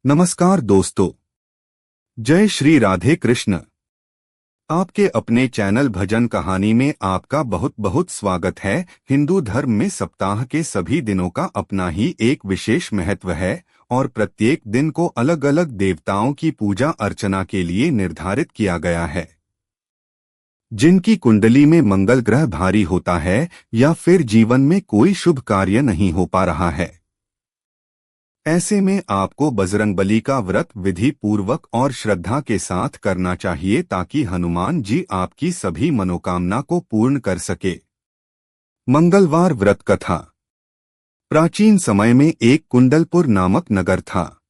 नमस्कार दोस्तों, जय श्री राधे कृष्ण। आपके अपने चैनल भजन कहानी में आपका बहुत बहुत स्वागत है। हिंदू धर्म में सप्ताह के सभी दिनों का अपना ही एक विशेष महत्व है और प्रत्येक दिन को अलग अलग देवताओं की पूजा अर्चना के लिए निर्धारित किया गया है। जिनकी कुंडली में मंगल ग्रह भारी होता है या फिर जीवन में कोई शुभ कार्य नहीं हो पा रहा है, ऐसे में आपको बजरंगबली का व्रत विधि पूर्वक और श्रद्धा के साथ करना चाहिए ताकि हनुमान जी आपकी सभी मनोकामना को पूर्ण कर सके। मंगलवार व्रत कथा। प्राचीन समय में एक कुंडलपुर नामक नगर था,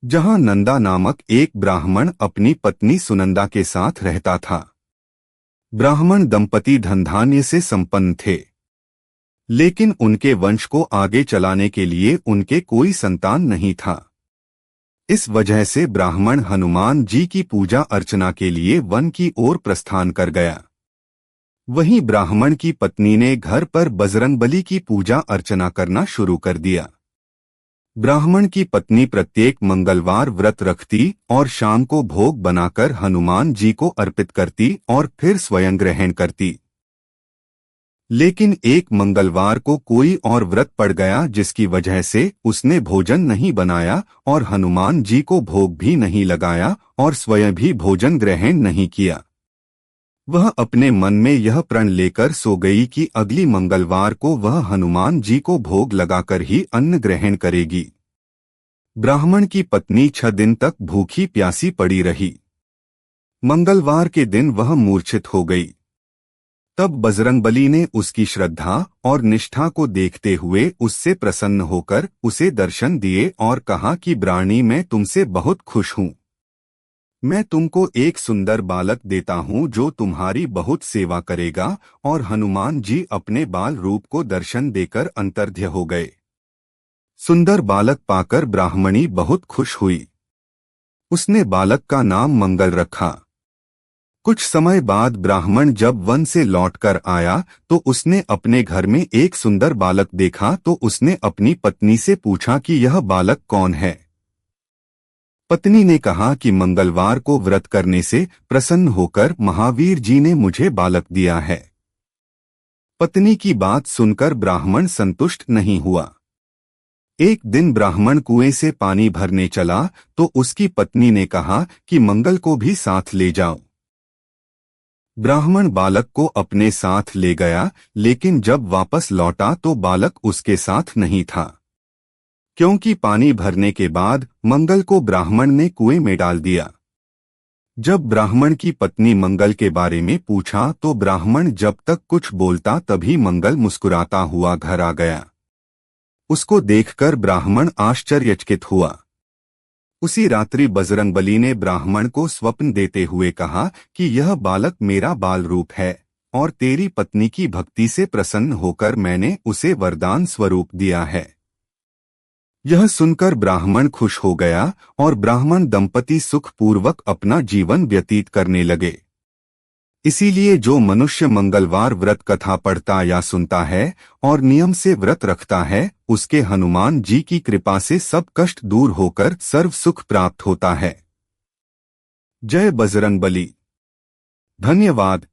जहां नंदा नामक एक ब्राह्मण अपनी पत्नी सुनंदा के साथ रहता था। ब्राह्मण दंपति धनधान्य से संपन्न थे, लेकिन उनके वंश को आगे चलाने के लिए उनके कोई संतान नहीं था। इस वजह से ब्राह्मण हनुमान जी की पूजा अर्चना के लिए वन की ओर प्रस्थान कर गया। वहीं ब्राह्मण की पत्नी ने घर पर बजरंगबली की पूजा अर्चना करना शुरू कर दिया। ब्राह्मण की पत्नी प्रत्येक मंगलवार व्रत रखती और शाम को भोग बनाकर हनुमान जी को अर्पित करती और फिर स्वयं ग्रहण करती। लेकिन एक मंगलवार को कोई और व्रत पड़ गया, जिसकी वजह से उसने भोजन नहीं बनाया और हनुमान जी को भोग भी नहीं लगाया और स्वयं भी भोजन ग्रहण नहीं किया। वह अपने मन में यह प्रण लेकर सो गई कि अगली मंगलवार को वह हनुमान जी को भोग लगाकर ही अन्न ग्रहण करेगी। ब्राह्मण की पत्नी 6 दिन तक भूखी प्यासी पड़ी रही। मंगलवार के दिन वह मूर्छित हो गई। तब बजरंगबली ने उसकी श्रद्धा और निष्ठा को देखते हुए उससे प्रसन्न होकर उसे दर्शन दिए और कहा कि प्राणी, मैं तुमसे बहुत खुश हूँ। मैं तुमको एक सुंदर बालक देता हूँ जो तुम्हारी बहुत सेवा करेगा। और हनुमान जी अपने बाल रूप को दर्शन देकर अंतर्ध्य हो गए। सुंदर बालक पाकर ब्राह्मणी बहुत खुश हुई। उसने बालक का नाम मंगल रखा। कुछ समय बाद ब्राह्मण जब वन से लौटकर आया तो उसने अपने घर में एक सुंदर बालक देखा, तो उसने अपनी पत्नी से पूछा कि यह बालक कौन है। पत्नी ने कहा कि मंगलवार को व्रत करने से प्रसन्न होकर महावीर जी ने मुझे बालक दिया है। पत्नी की बात सुनकर ब्राह्मण संतुष्ट नहीं हुआ। एक दिन ब्राह्मण कुएं से पानी भरने चला तो उसकी पत्नी ने कहा कि मंगल को भी साथ ले जाओ। ब्राह्मण बालक को अपने साथ ले गया, लेकिन जब वापस लौटा तो बालक उसके साथ नहीं था, क्योंकि पानी भरने के बाद मंगल को ब्राह्मण ने कुएं में डाल दिया। जब ब्राह्मण की पत्नी मंगल के बारे में पूछा तो ब्राह्मण जब तक कुछ बोलता तभी मंगल मुस्कुराता हुआ घर आ गया। उसको देखकर ब्राह्मण आश्चर्यचकित हुआ। उसी रात्रि बजरंगबली ने ब्राह्मण को स्वप्न देते हुए कहा कि यह बालक मेरा बाल रूप है और तेरी पत्नी की भक्ति से प्रसन्न होकर मैंने उसे वरदान स्वरूप दिया है। यह सुनकर ब्राह्मण खुश हो गया और ब्राह्मण दंपति सुखपूर्वक अपना जीवन व्यतीत करने लगे। इसीलिए जो मनुष्य मंगलवार व्रत कथा पढ़ता या सुनता है और नियम से व्रत रखता है, उसके हनुमान जी की कृपा से सब कष्ट दूर होकर सर्व सुख प्राप्त होता है। जय बजरंगबली। धन्यवाद।